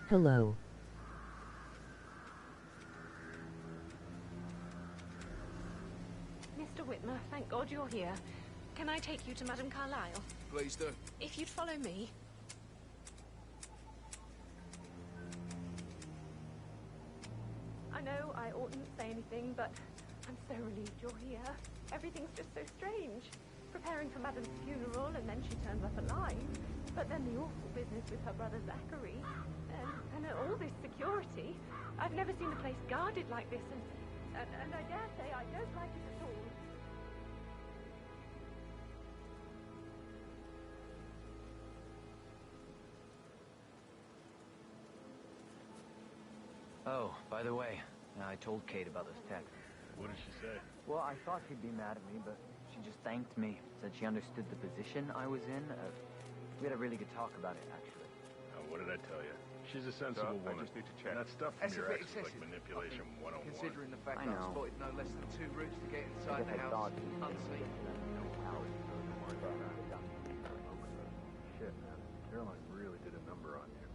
Hello. Mr. Whitmer, thank God you're here. Can I take you to Madame Carlisle? Please do. If you'd follow me. I know I oughtn't say anything, but I'm so relieved you're here. Everything's just so strange. Preparing for Madame's funeral, and then she turns up alive. But then the awful business with her brother Zachary. And all this security. I've never seen the place guarded like this, and I dare say I don't like it at all. Oh, by the way, I told Kate about this text. What did she say? Well, I thought she'd be mad at me, but she just thanked me. Said she understood the position I was in. We had a really good talk about it, actually. What did I tell you? She's a sensible woman. I just need to check. And that stuff That's from a your bit ex is like excessive. manipulation 101. Considering the fact I that I've know. spotted no less than 2 routes to get I inside guess the I house thought she was unseen. Shit, man. Caroline really did a number on you.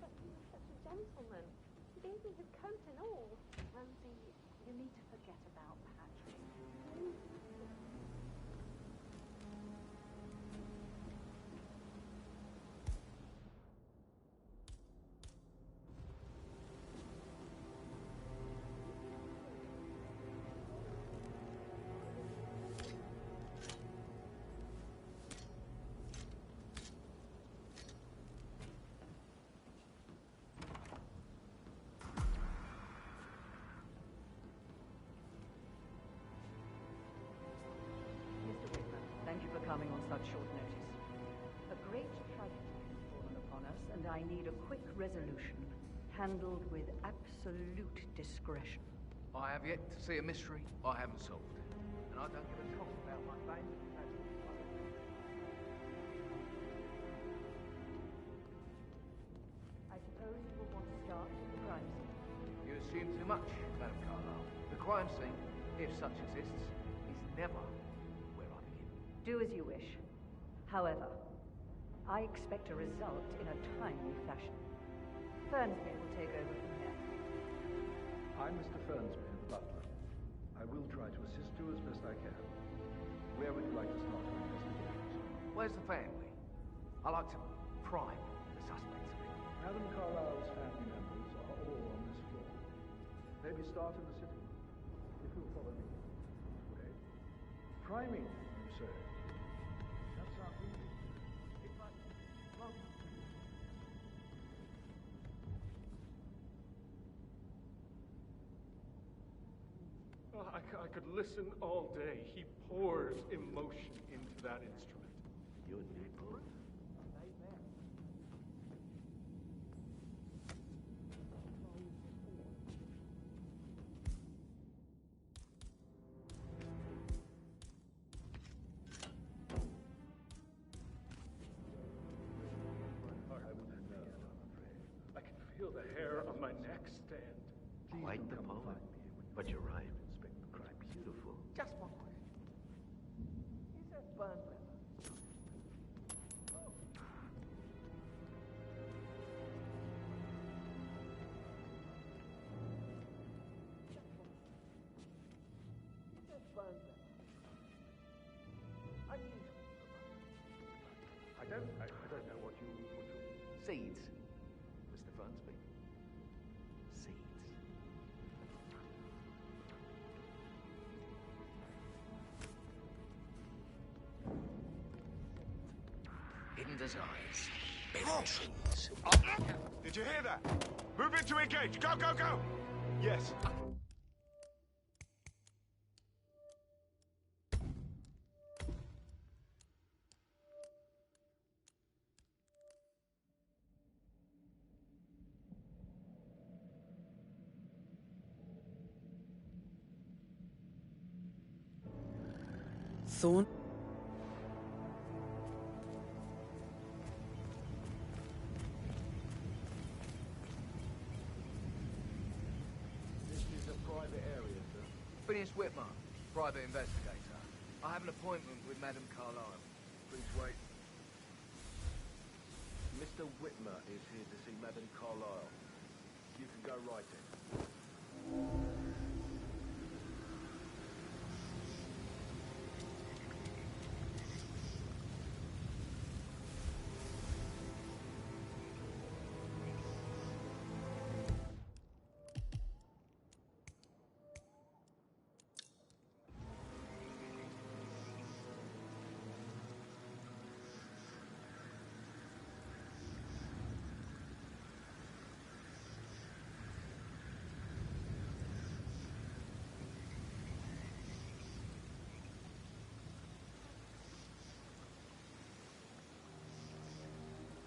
But he was such a gentleman. He gave me his coat and all. Rosie, you need to forget about Patrick. Mr. Whitman, thank you for coming on such short notice. A great tragedy has fallen upon us, and I need a quick resolution, handled with absolute discretion. I have yet to see a mystery I haven't solved. And I don't give a toss about my fame. I suppose you will want to start at the crime scene. You assume too much, Madame Carlisle. The crime scene, if such exists, is never where I begin. Do as you wish. However, I expect a result in a timely fashion. Fernsby will take over from here. I'm Mr. Fernsby, the butler. I will try to assist you as best I can. Where would you like to start your investigations? Where's the family? I like to prime the suspects a bit. Madame Carlisle's family members are all on this floor. Maybe start in the sitting room, if you'll follow me this way. Priming, you say? That sounds easy. Oh, I could listen all day. He pours emotion into that instrument. You and me both. I can feel the hair on my neck stand. Quite the poem. But you're right. Beautiful. Just one question. Is that burn leather? Is that burn leather? Unusual. I don't know what you... Seeds, Mr. Fernsby. Seeds. Hidden desires. Buried dreams. Did you hear that? Move in to engage. Go, go, go! Yes. Thorn? This is a private area, sir. Phineas Whitmer, private investigator. I have an appointment with Madame Carlisle. Please wait. Mr. Whitmer is here to see Madame Carlisle. You can go right in.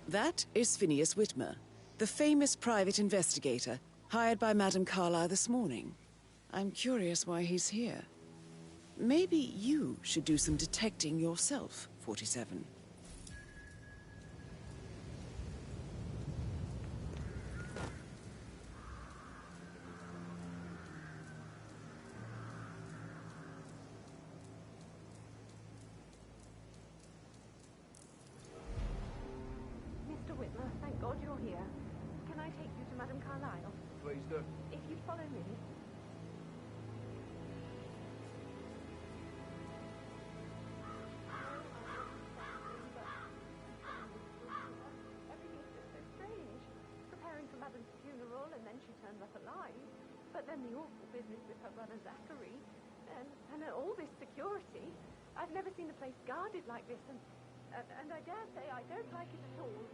That is Phineas Whitmer, the famous private investigator hired by Madame Carlisle this morning. I'm curious why he's here. Maybe you should do some detecting yourself, 47. Mr. Whitmer, thank God you're here. Can I take you to Madame Carlisle? Please do. If you'd follow me. Everything's just so strange. Preparing for Madame's funeral, and then she turns up alive. But then the awful business with her brother Zachary, and all this security. I've never seen the place guarded like this, and I dare say I don't like it at all.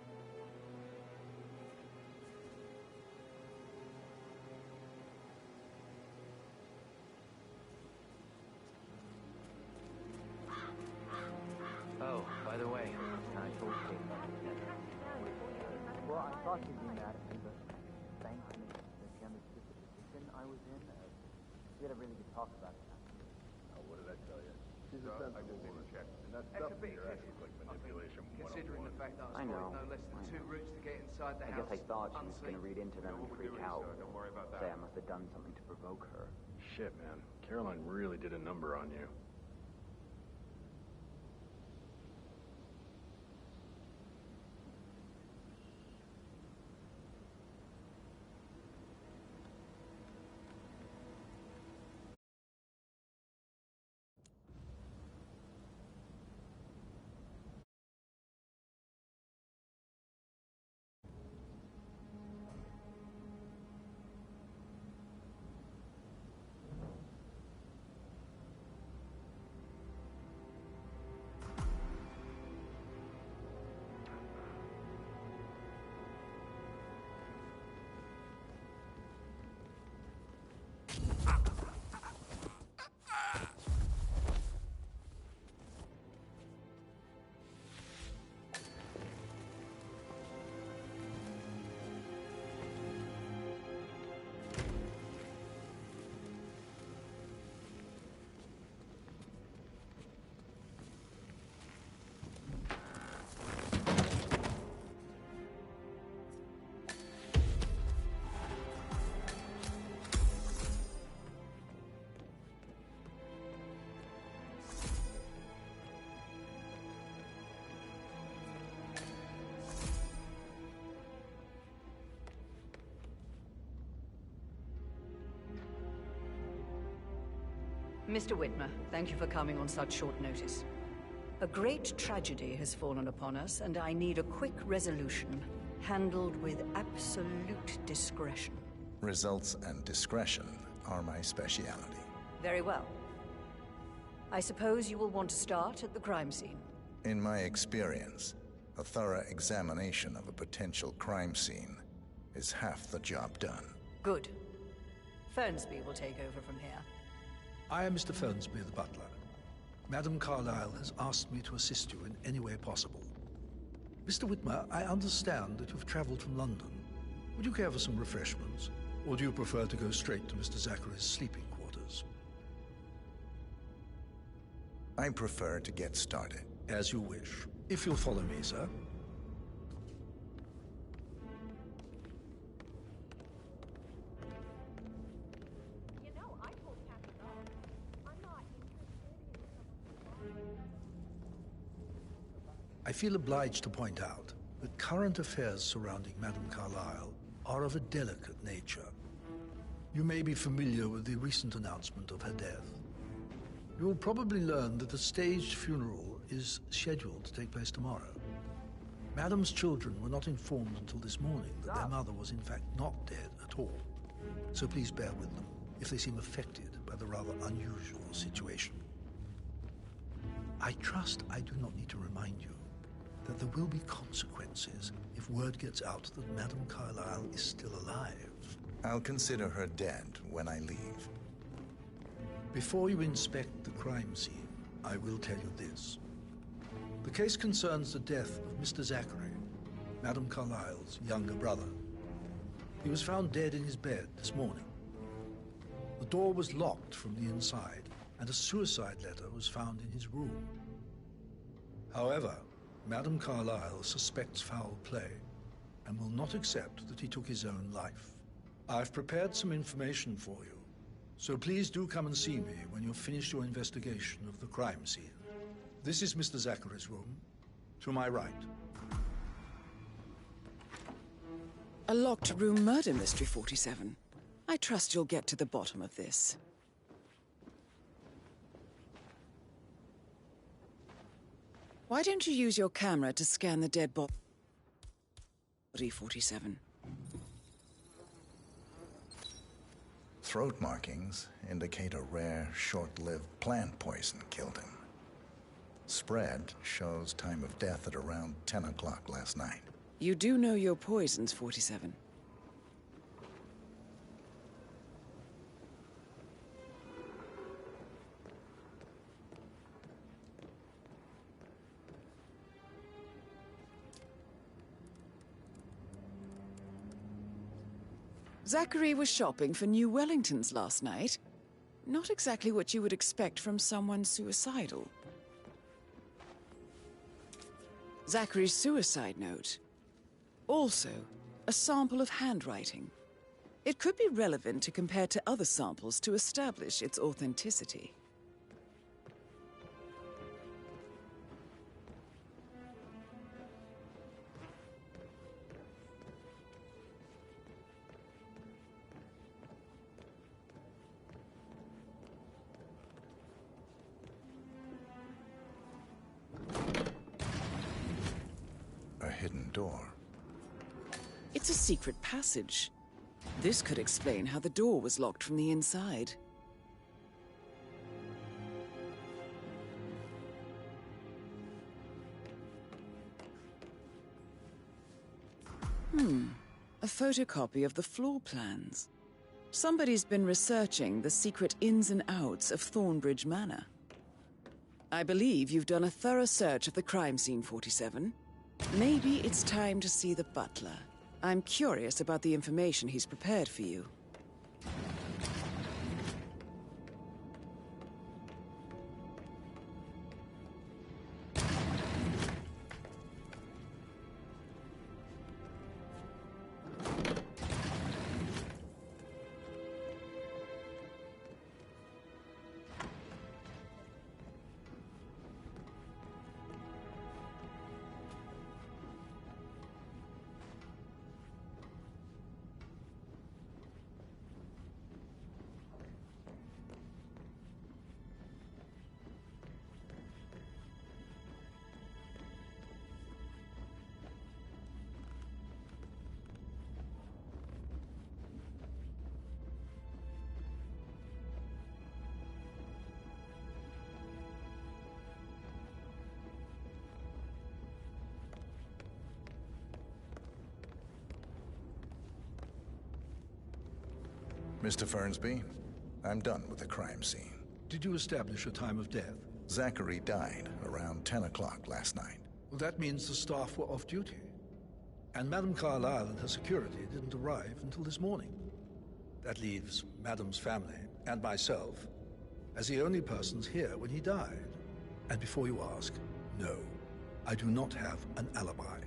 Oh, by the way, I told Kate about it. Well, I thought she'd be mad at me, but thanks to me that she understood the position I was in. We had a really good talk about it. Oh, what did I tell you? She's a sensible woman. And that It's stuff a bit in your ass excessive, looks like I think, manipulation. considering the fact that I I was know, no less than I 2 know. routes to get inside the I house. guess I thought she was going to unseen. read into them and freak out. Don't worry about Say I must have done something to provoke her. Shit, man. Caroline really did a number on you. Mr. Whitmer, thank you for coming on such short notice. A great tragedy has fallen upon us, and I need a quick resolution, handled with absolute discretion. Results and discretion are my speciality. Very well. I suppose you will want to start at the crime scene. In my experience, a thorough examination of a potential crime scene is half the job done. Good. Fernsby will take over from here. I am Mr. Fernsby, the butler. Madame Carlisle has asked me to assist you in any way possible. Mr. Whitmer, I understand that you've traveled from London. Would you care for some refreshments? Or do you prefer to go straight to Mr. Zachary's sleeping quarters? I prefer to get started. As you wish. If you'll follow me, sir. You know, I told Captain I'm not interested in I feel obliged to point out that current affairs surrounding Madame Carlisle are of a delicate nature. You may be familiar with the recent announcement of her death. You will probably learn that a staged funeral is scheduled to take place tomorrow. Madame's children were not informed until this morning that their mother was in fact not dead at all. So please bear with them if they seem affected by the rather unusual situation. I trust I do not need to remind you that there will be consequences if word gets out that Madame Carlisle is still alive. I'll consider her dead when I leave. Before you inspect the crime scene, I will tell you this. The case concerns the death of Mr. Zachary, Madame Carlisle's younger brother. He was found dead in his bed this morning. The door was locked from the inside, and a suicide letter was found in his room. However, Madame Carlisle suspects foul play and will not accept that he took his own life. I've prepared some information for you, so please do come and see me when you've finished your investigation of the crime scene. This is Mr. Zachary's room, to my right. A locked room murder mystery, 47. I trust you'll get to the bottom of this. Why don't you use your camera to scan the dead body, 47? Throat markings indicate a rare, short-lived plant poison killed him. Spread shows time of death at around 10 o'clock last night. You do know your poisons, 47. Zachary was shopping for new Wellingtons last night. Not exactly what you would expect from someone suicidal. Zachary's suicide note. Also, a sample of handwriting. It could be relevant to compare to other samples to establish its authenticity. Hidden door. It's a secret passage. This could explain how the door was locked from the inside. A photocopy of the floor plans. Somebody's been researching the secret ins and outs of Thornbridge Manor. I believe you've done a thorough search of the crime scene, 47. Maybe it's time to see the butler. I'm curious about the information he's prepared for you. Mr. Fernsby, I'm done with the crime scene. Did you establish a time of death? Zachary died around 10 o'clock last night. Well, that means the staff were off duty. And Madame Carlisle and her security didn't arrive until this morning. That leaves Madame's family and myself as the only persons here when he died. And before you ask, no, I do not have an alibi.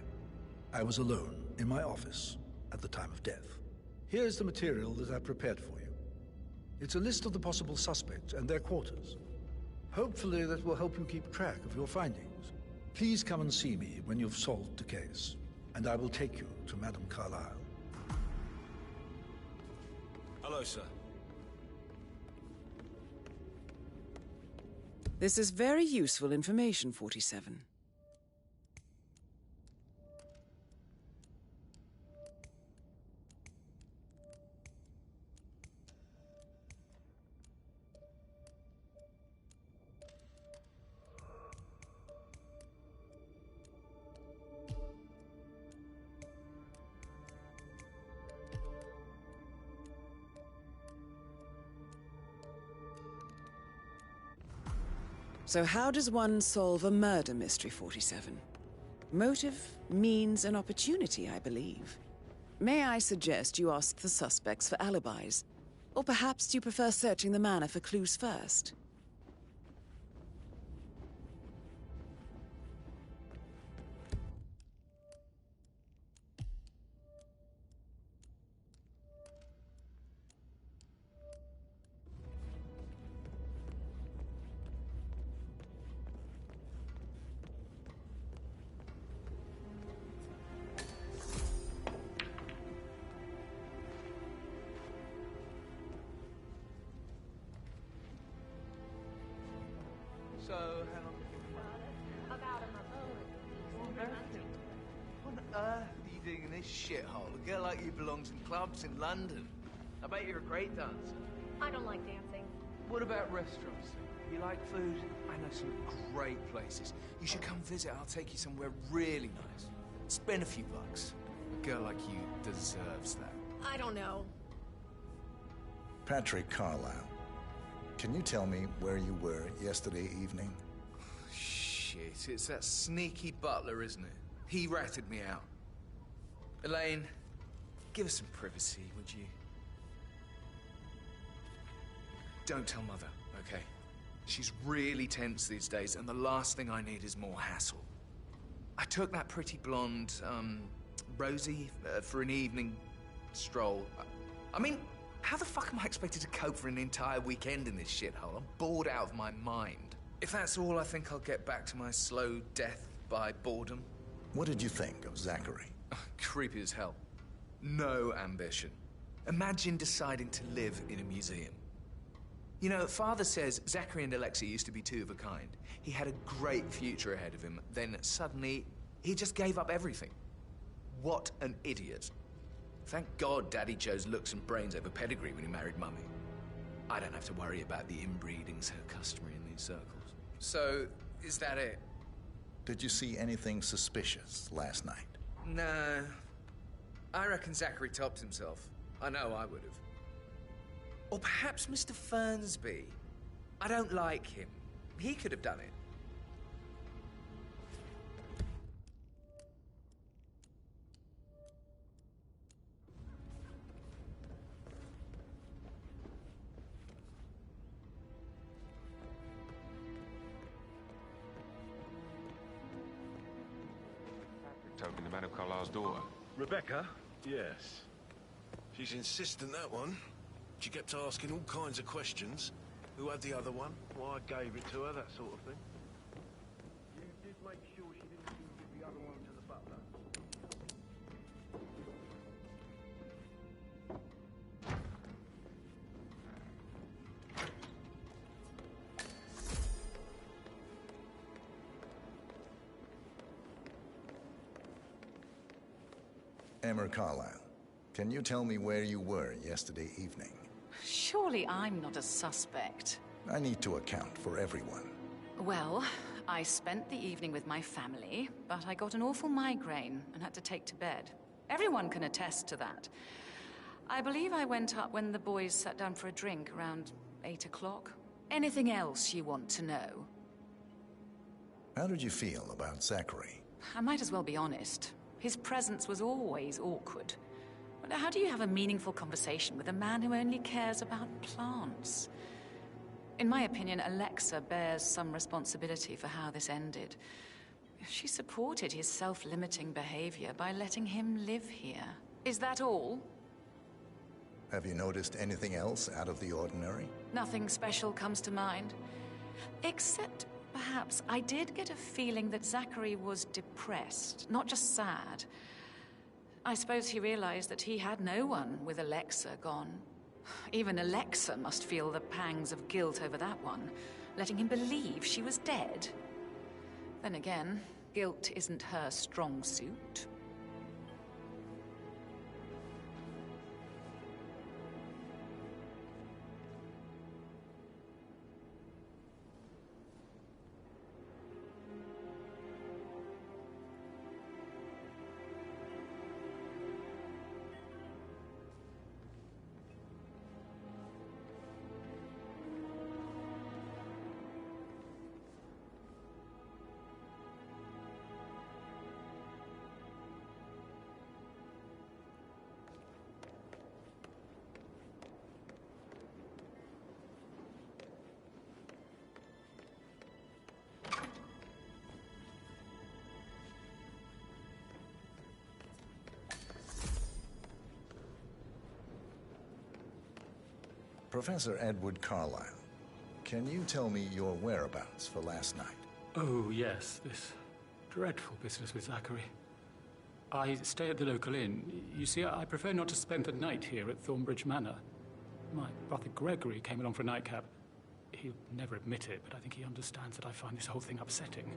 I was alone in my office at the time of death. Here's the material that I prepared for you. It's a list of the possible suspects and their quarters. Hopefully that will help you keep track of your findings. Please come and see me when you've solved the case, and I will take you to Madame Carlisle. Hello, sir. This is very useful information, 47. So how does one solve a murder mystery, 47? Motive, means, and opportunity, I believe. May I suggest you ask the suspects for alibis? Or perhaps you prefer searching the manor for clues first? So, how long have you been waiting? About a month. What on earth are you doing in this shithole? A girl like you belongs in clubs in London. I bet you're a great dancer. I don't like dancing. What about restaurants? You like food? I know some great places. You should come visit. I'll take you somewhere really nice. Spend a few bucks. A girl like you deserves that. I don't know. Patrick Carlisle, can you tell me where you were yesterday evening? Shit, it's that sneaky butler, isn't it? He ratted me out. Elaine, give us some privacy, would you? Don't tell Mother, okay? She's really tense these days, and the last thing I need is more hassle. I took that pretty blonde, Rosie, for an evening stroll. I mean, how the fuck am I expected to cope for an entire weekend in this shithole? I'm bored out of my mind. If that's all, I think I'll get back to my slow death by boredom. What did you think of Zachary? Creepy as hell. No ambition. Imagine deciding to live in a museum. You know, Father says Zachary and Alexei used to be two of a kind. He had a great future ahead of him, then suddenly, he just gave up everything. What an idiot. Thank God Daddy chose looks and brains over pedigree when he married Mummy. I don't have to worry about the inbreeding so customary in these circles. So, is that it? Did you see anything suspicious last night? No. I reckon Zachary topped himself. I know I would have. Or perhaps Mr. Fernsby. I don't like him. He could have done it. Talking to Madame Carlisle's daughter. Rebecca? Yes. She's insistent, that one. She kept asking all kinds of questions. Who had the other one? Why I gave it to her, that sort of thing. You did make sure she didn't give the other one to the butler. Emma Carlisle, can you tell me where you were yesterday evening? Surely I'm not a suspect. I need to account for everyone. Well, I spent the evening with my family, but I got an awful migraine and had to take to bed. Everyone can attest to that. I believe I went up when the boys sat down for a drink around 8 o'clock. Anything else you want to know? How did you feel about Zachary? I might as well be honest. His presence was always awkward. But how do you have a meaningful conversation with a man who only cares about plants? In my opinion, Alexa bears some responsibility for how this ended. She supported his self-limiting behavior by letting him live here. Is that all? Have you noticed anything else out of the ordinary? Nothing special comes to mind. Except, perhaps, I did get a feeling that Zachary was depressed, not just sad. I suppose he realized that he had no one with Alexa gone. Even Alexa must feel the pangs of guilt over that one, letting him believe she was dead. Then again, guilt isn't her strong suit. Professor Edward Carlisle, can you tell me your whereabouts for last night? Oh, yes, this dreadful business with Zachary. I stay at the local inn. You see, I prefer not to spend the night here at Thornbridge Manor. My brother Gregory came along for a nightcap. He'll never admit it, but I think he understands that I find this whole thing upsetting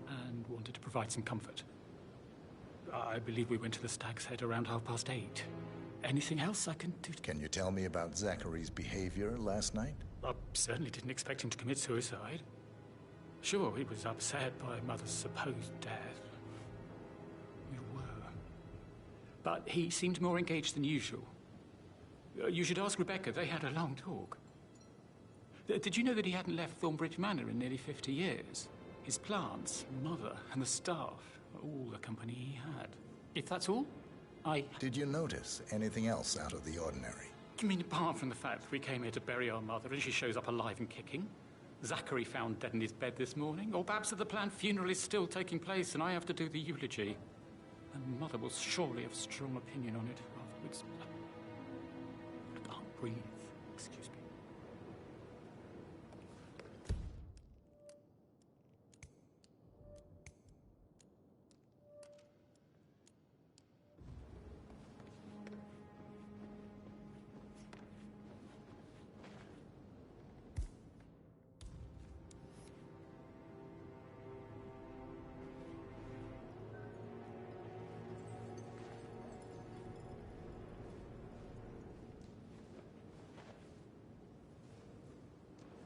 and wanted to provide some comfort. I believe we went to the Stag's Head around 8:30. Anything else I can do? Can you tell me about Zachary's behavior last night? I certainly didn't expect him to commit suicide. Sure, he was upset by Mother's supposed death. We were. But he seemed more engaged than usual. You should ask Rebecca. They had a long talk. Did you know that he hadn't left Thornbridge Manor in nearly 50 years? His plants, Mother, and the staff, all the company he had. If that's all, Did you notice anything else out of the ordinary? You mean apart from the fact that we came here to bury our mother and she shows up alive and kicking? Zachary found dead in his bed this morning? Or perhaps that the planned funeral is still taking place and I have to do the eulogy? And Mother will surely have a strong opinion on it afterwards. I can't breathe. Excuse me.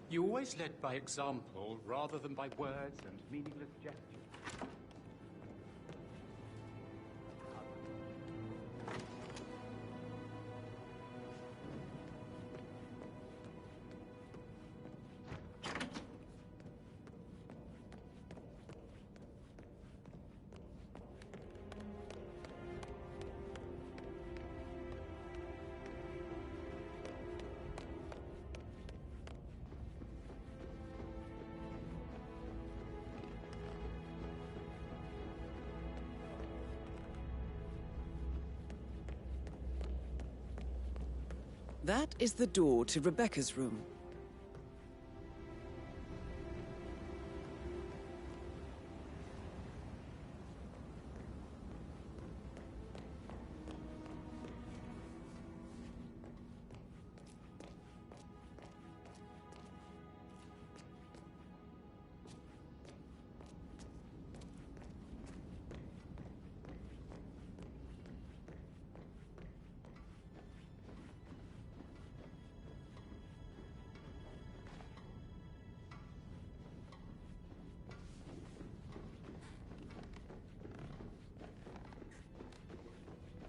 You always led by example rather than by words and meaningless gestures. That is the door to Rebecca's room.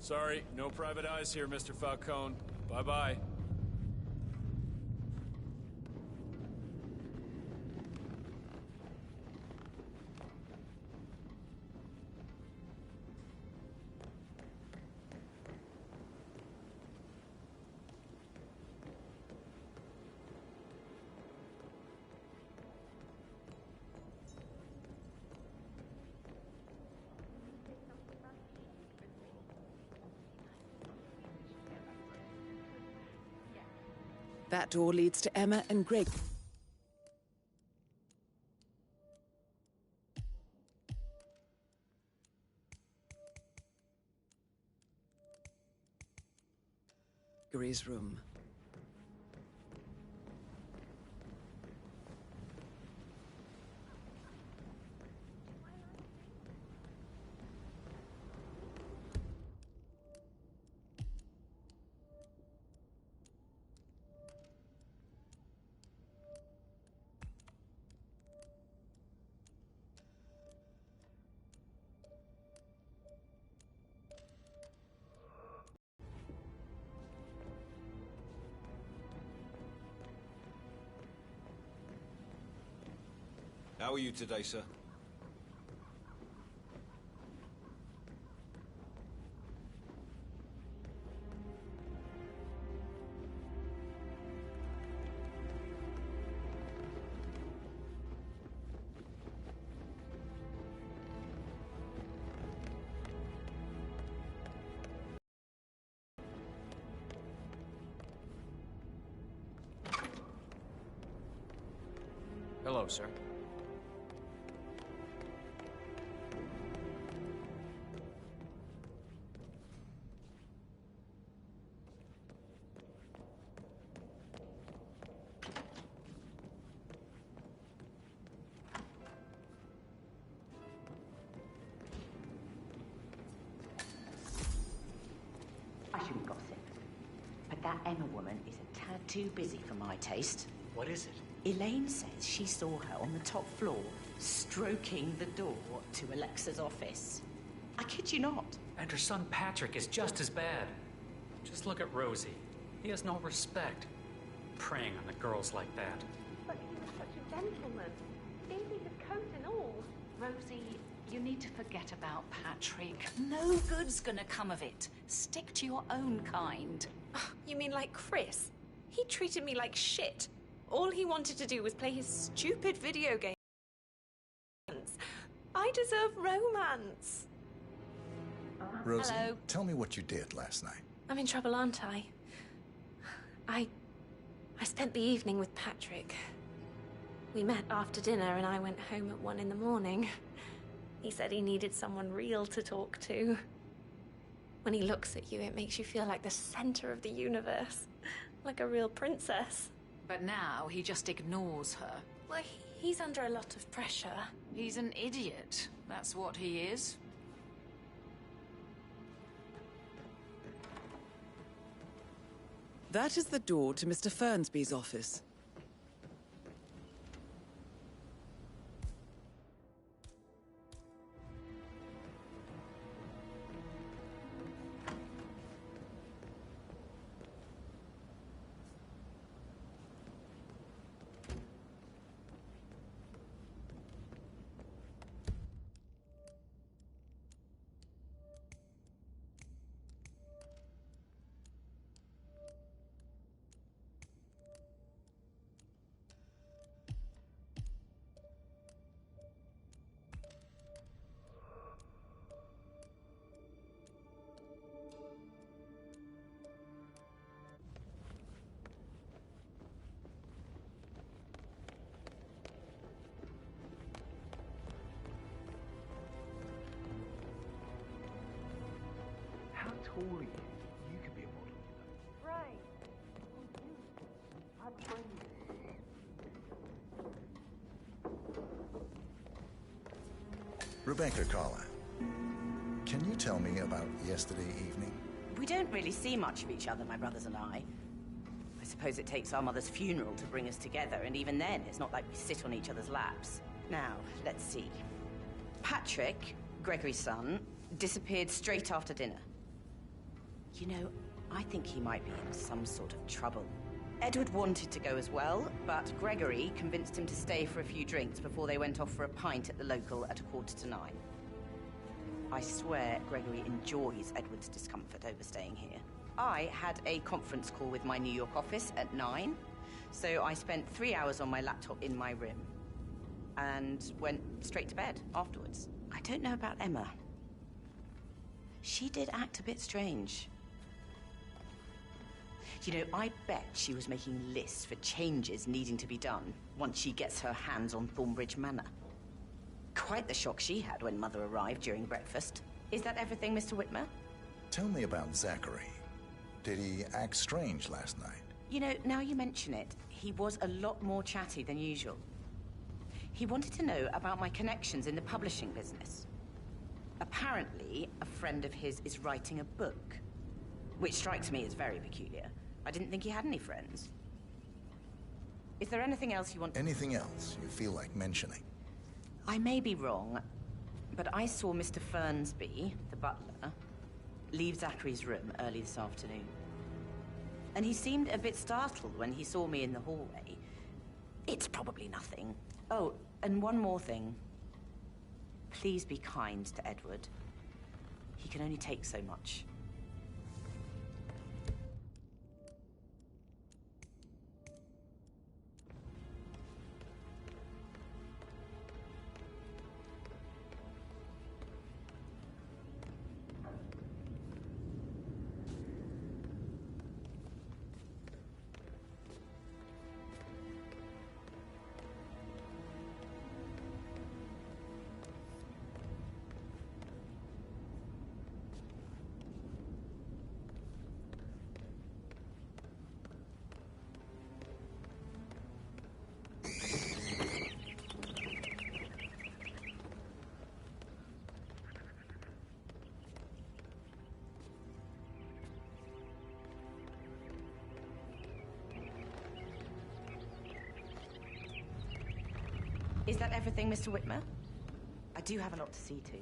Sorry, no private eyes here, Mr. Falcone. Bye-bye. That door leads to Emma and Greg. Gregory's room. How are you today, sir? Hello, sir. I shouldn't gossip, but that Emma woman is a tad too busy for my taste. What is it? Elaine says she saw her on the top floor, stroking the door to Alexa's office. I kid you not. And her son Patrick is just as bad. Just look at Rosie. He has no respect. Preying on the girls like that. But he was such a gentleman. Even his coat and all. Rosie, you need to forget about Patrick. No good's gonna come of it. Stick to your own kind. You mean like Chris? He treated me like shit. All he wanted to do was play his stupid video game. I deserve romance. Rosie, Hello. tell me what you did last night. I'm in trouble, aren't I? I spent the evening with Patrick. We met after dinner and I went home at 1 in the morning. He said he needed someone real to talk to. When he looks at you, it makes you feel like the center of the universe. Like a real princess. But now he just ignores her. Well, he's under a lot of pressure. He's an idiot. That's what he is. That is the door to Mr. Fernsby's office. How tall are you? You could be a model, you know. Right. I'd train you. Rebecca Carlisle, can you tell me about yesterday evening? We don't really see much of each other, my brothers and I. I suppose it takes our mother's funeral to bring us together, and even then, it's not like we sit on each other's laps. Now, let's see. Patrick, Gregory's son, disappeared straight after dinner. You know, I think he might be in some sort of trouble. Edward wanted to go as well, but Gregory convinced him to stay for a few drinks before they went off for a pint at the local at 9:15. I swear Gregory enjoys Edward's discomfort over staying here. I had a conference call with my New York office at 9, so I spent 3 hours on my laptop in my room and went straight to bed afterwards. I don't know about Emma. She did act a bit strange. You know, I bet she was making lists for changes needing to be done once she gets her hands on Thornbridge Manor. Quite the shock she had when Mother arrived during breakfast. Is that everything, Mr. Whitmer? Tell me about Zachary. Did he act strange last night? You know, now you mention it, he was a lot more chatty than usual. He wanted to know about my connections in the publishing business. Apparently, a friend of his is writing a book, which strikes me as very peculiar. I didn't think he had any friends. Is there anything else you want? Anything else you feel like mentioning? I may be wrong, but I saw Mr. Fernsby, the butler, leave Zachary's room early this afternoon. And he seemed a bit startled when he saw me in the hallway. It's probably nothing. Oh, and one more thing. Please be kind to Edward. He can only take so much. Is that everything, Mr. Whitmer? I do have a lot to see to.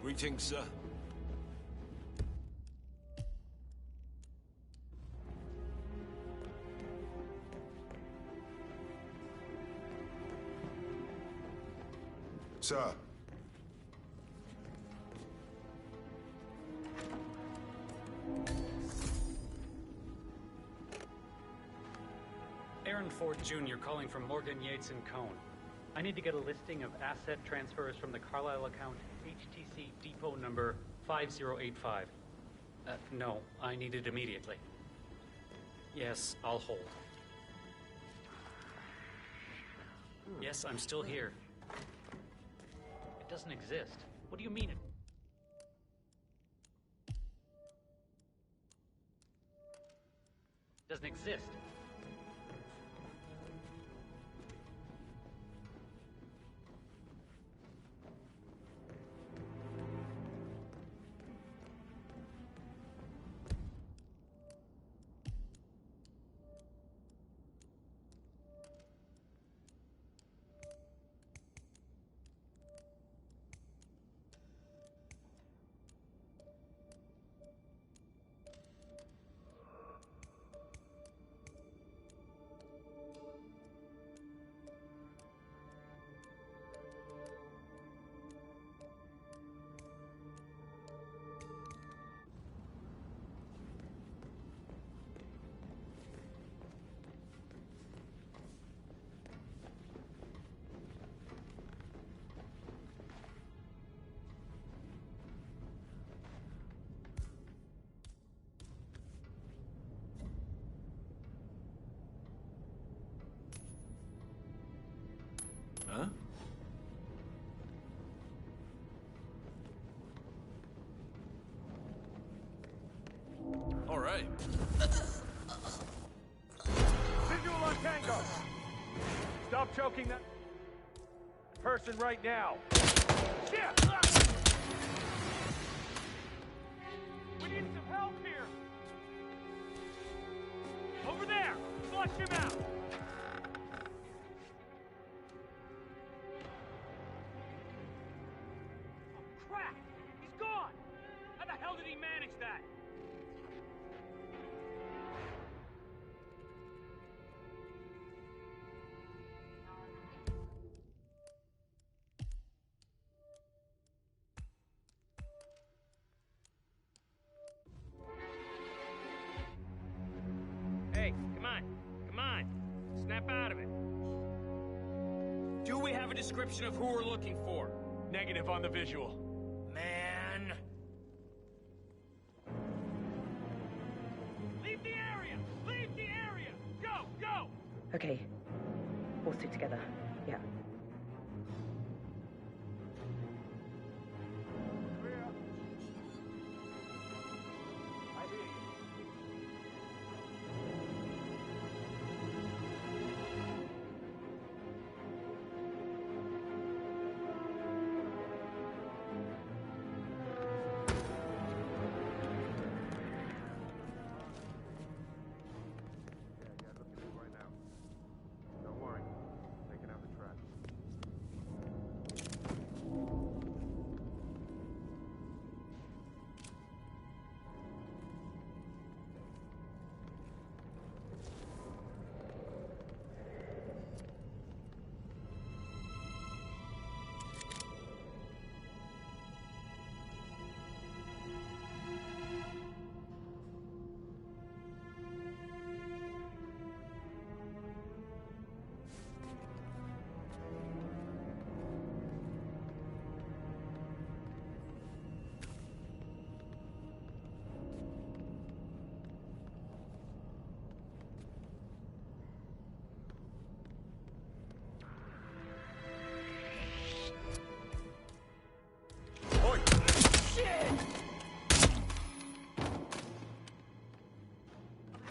Greetings, sir. Sir. Aaron Ford Jr. calling from Morgan, Yates & Cohn. I need to get a listing of asset transfers from the Carlisle account, HTC depot number 5085. No, I need it immediately. Yes, I'll hold. Yes, I'm still here. It doesn't exist. What do you mean? It doesn't exist. Huh? All right. Visual on Tango! Stop choking that person right now! Shit! We need some help here! Over there! Flush him out! did he manage that? Hey, come on. Come on. Snap out of it. Do we have a description of who we're looking for? Negative on the visual. Man! Leave the area! Leave the area! Go! Go! Okay. All stick together. Yeah.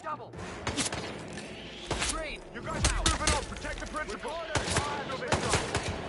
Double! Green! You guys keep moving on! Protect the principal! I'll handle this guy!